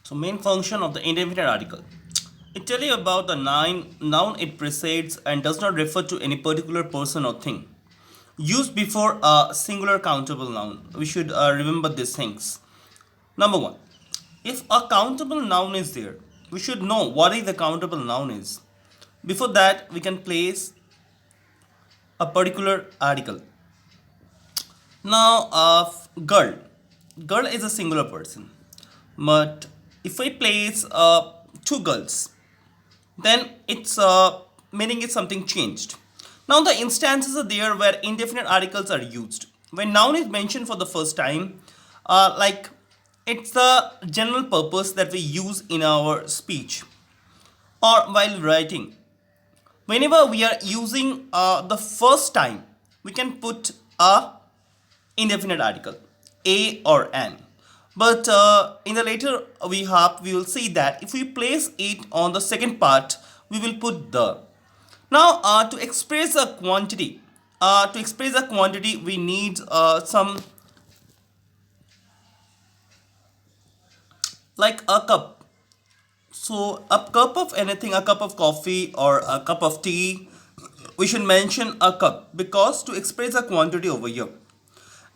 So main function of the indefinite article. It tells you about the noun it precedes and does not refer to any particular person or thing. Used before a singular countable noun. We should remember these things. Number one, if a countable noun is there, we should know what is the countable noun is. Before that, we can place a particular article. Now, girl. Girl is a singular person. But if I place two girls, then its meaning is something changed. Now the instances are there where indefinite articles are used. When noun is mentioned for the first time, like it's the general purpose that we use in our speech or while writing. Whenever we are using the first time, we can put a indefinite article, a or an. But in the later we will see that if we place it on the second part, we will put the. Now to express a quantity, we need some like a cup. So a cup of anything, a cup of coffee or a cup of tea, we should mention a cup because to express a quantity over here.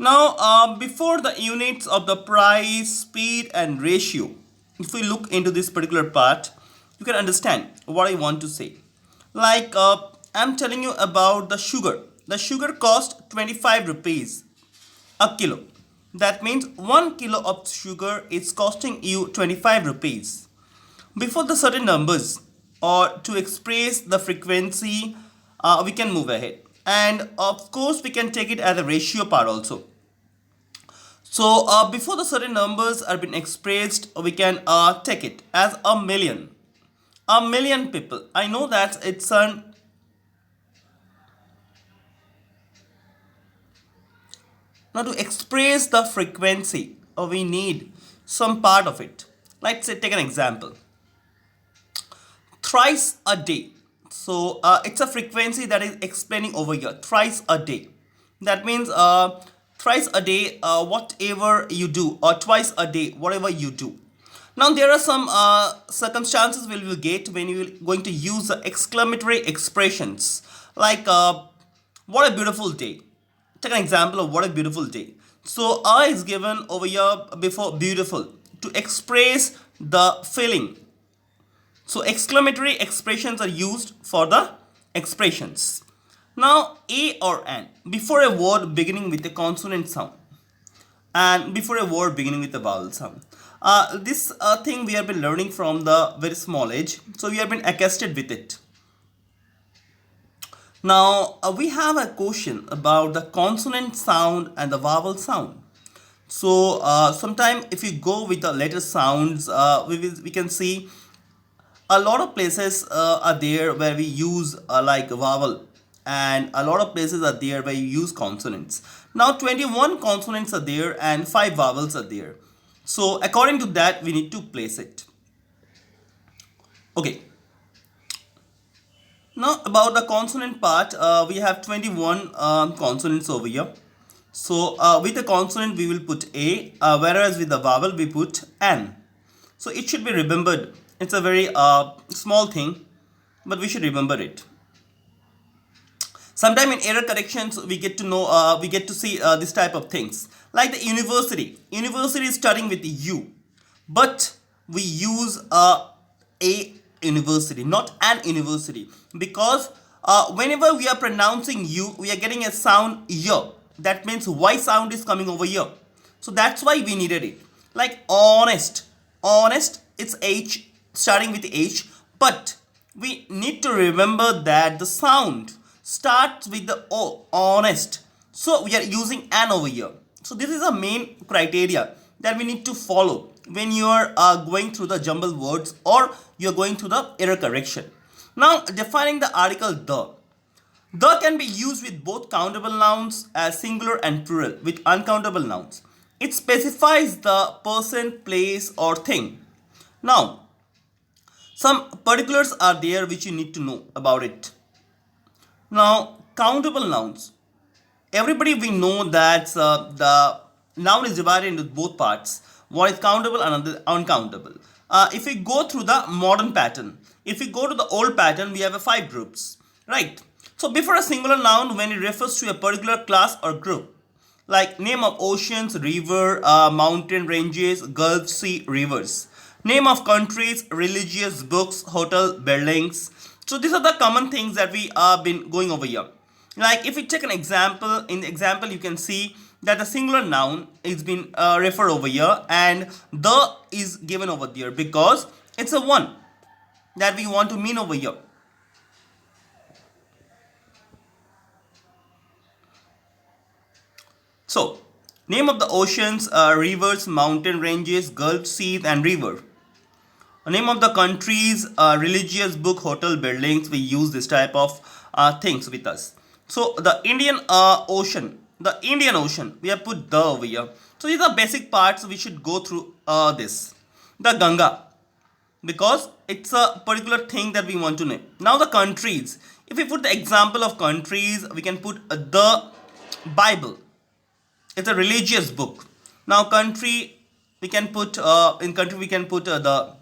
Now, before the units of the price, speed, and ratio, if we look into this particular part, you can understand what I want to say. Like, I'm telling you about the sugar. The sugar cost 25 rupees a kilo. That means 1 kilo of sugar is costing you 25 rupees. Before the certain numbers or to express the frequency, we can move ahead. And of course, we can take it as a ratio part also. So before the certain numbers are being expressed, we can take it as a million. A million people. I know that it's an. Now to express the frequency, we need some part of it. Let's say take an example. Thrice a day. So it's a frequency that is explaining over here. Thrice a day. That means thrice a day, whatever you do, or twice a day, whatever you do. Now there are some circumstances we will get when you are going to use the exclamatory expressions like what a beautiful day. Take an example of what a beautiful day. So I is given over here before beautiful to express the feeling. So exclamatory expressions are used for the expressions. Now a or an before a word beginning with a consonant sound and before a word beginning with a vowel sound. This thing we have been learning from the very small age, so we have been accustomed with it. Now we have a question about the consonant sound and the vowel sound. So sometime if you go with the letter sounds, we can see a lot of places are there where we use like vowel and a lot of places are there where you use consonants. Now 21 consonants are there and 5 vowels are there. So according to that we need to place it. Okay. Now about the consonant part, we have 21 consonants over here. So with the consonant we will put a, whereas with the vowel we put an. So it should be remembered. It's a very small thing, but we should remember it. Sometime in error corrections we get to know, we get to see this type of things. Like the university. University is starting with U, but we use a university, not an university, because whenever we are pronouncing U, we are getting a sound Y. That means Y sound is coming over here. So that's why we needed it. Like honest, honest, it's H, starting with H, but we need to remember that the sound starts with the O, honest. So we are using an over here. So this is a main criteria that we need to follow when you are going through the jumbled words or you are going through the error correction. Now defining the article the. The can be used with both countable nouns as singular and plural with uncountable nouns. It specifies the person, place or thing. Now, some particulars are there which you need to know about it. Now, countable nouns. Everybody we know that the noun is divided into both parts. One is countable and another uncountable. if we go through the modern pattern, if we go to the old pattern, we have a 5 groups, right? So before a singular noun, when it refers to a particular class or group, like name of oceans, river, mountain ranges, gulf, sea, rivers, name of countries, religious books, hotel, buildings. So these are the common things that we have been going over here. Like if we take an example, in the example you can see that the singular noun is been referred over here, and the is given over there because it's a one that we want to mean over here. So, name of the oceans, rivers, mountain ranges, gulf, seas, and river. Name of the countries, religious book, hotel, buildings. We use this type of things with us. So, the Indian Ocean, we have put the over here. So, these are basic parts we should go through this. The Ganga, because it's a particular thing that we want to know. Now, the countries. If we put the example of countries, we can put the Bible. It's a religious book. Now country we can put in country we can put the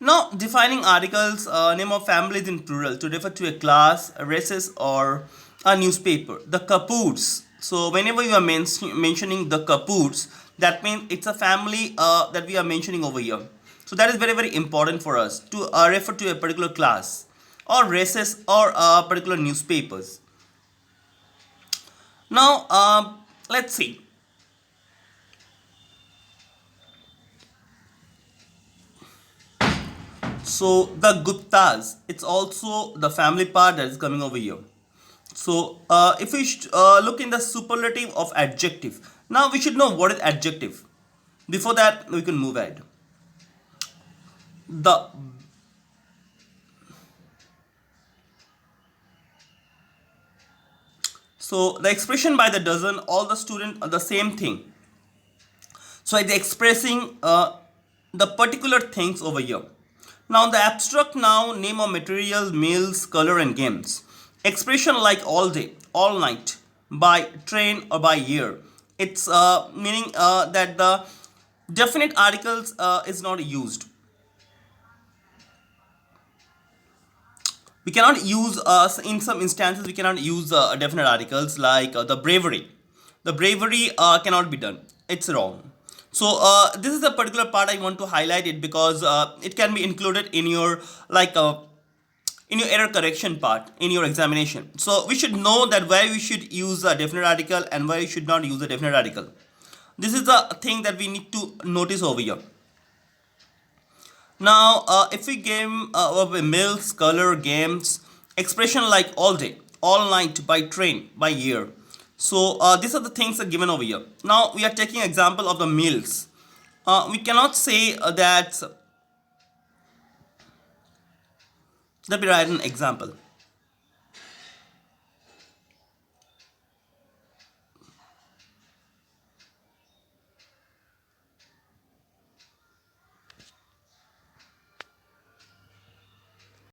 now defining articles, name of families in plural to refer to a class, a races, or a newspaper. The Kapoors. So whenever you are mentioning the Kapoors, that means it's a family that we are mentioning over here. So that is very very important for us to refer to a particular class or races or particular newspapers. Now, let's see. So, the Guptas, it's also the family part that is coming over here. So, if we look in the superlative of adjective, now we should know what is adjective. Before that, we can move ahead. The So the expression by the dozen, all the student are the same thing. So it's expressing the particular things over here. Now the abstract noun, name of materials, meals, color and games. Expression like all day, all night, by train or by year. It's meaning that the definite articles is not used. We cannot use in some instances we cannot use definite articles like the bravery cannot be done, it's wrong. So this is a particular part I want to highlight it because it can be included in your like in your error correction part in your examination. So we should know that why we should use a definite article and why we should not use a definite article. This is the thing that we need to notice over here. Now, if we game meals, color, games, expression like all day, all night, by train, by year. So these are the things that are given over here. Now we are taking example of the meals. We cannot say that. Let me write an example.